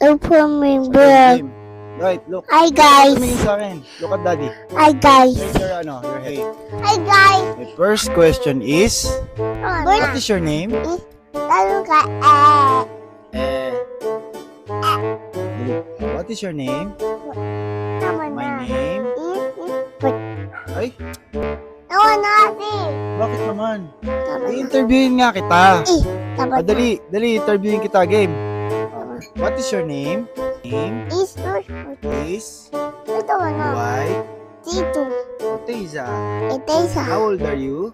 Remember. Game. Right, look. Hi guys. Tumingin sa akin. Look at daddy. Hi guys. Raise your, your head. Hi guys. My first question is, what What is your name? Lalo ka Eh. What is your name? Tama My na. name? Ay, Tama na si. bakit naman? Tama na. I-interviewin nga kita. Tama na. Dali, interviewin kita, game. What is your name? Name is Ito na. White Dito. Oteza. Ito isa. How old are you?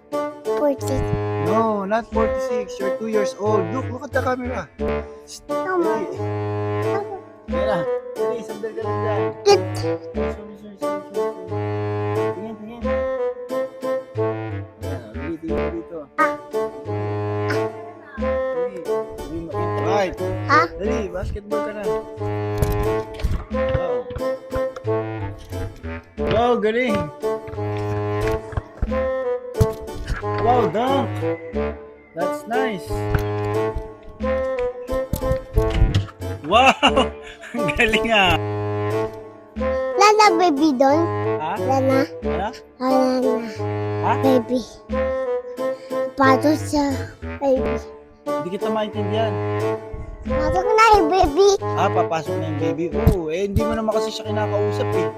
40. No, not 46. You're 2 years old. Look at the camera. Tama. Dali. Yan na. Dali, sandal ka lang dyan. Sorry. Tingin. Dali, tingin dito. Dali. Right. Ha? Dali, basketball ka na. Wow. Wow, galing. Wow, dunk. That's nice. Wow, ang galing ah. Lala baby doon. Ha? Lala. Ano? Lala. Ha? Baby. Pato sa baby. Hindi kita maintindihan. Pato ko na yung baby. Ah, papasok na yung baby. Oo, hindi mo naman kasi siya kinakausap eh.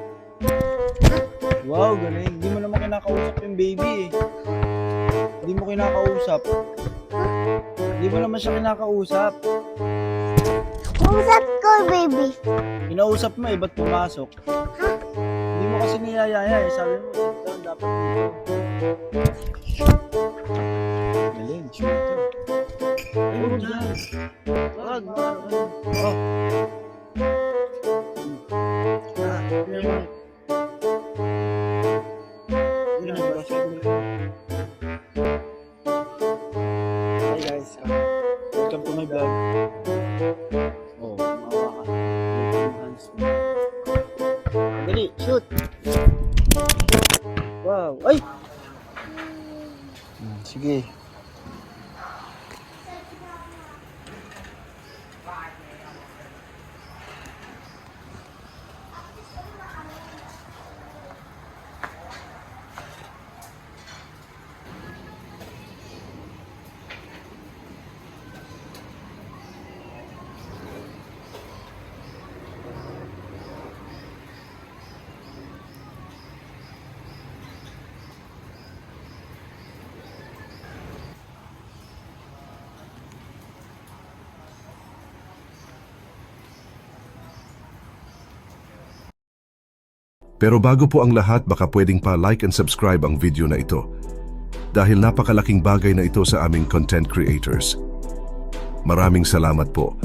Wow, galing. Hindi mo naman kinakausap yung baby eh. Hindi mo kinakausap. Hindi mo naman siya kinakausap. Usap ko baby. Kinausap mo eh, ba't pumasok? Hindi mo kasi niyayaya eh. Sabi mo, ito, dapat dito. Galing, shooter. Ayun dyan. Wag. Oh. Hi guys, welcome to my vlog. Oh, maawa ka. Yung hands mo. Dali, shoot! Wow! Ay! Sige. Pero bago po ang lahat, baka pwedeng pa like and subscribe ang video na ito dahil napakalaking bagay na ito sa aming content creators. Maraming salamat po.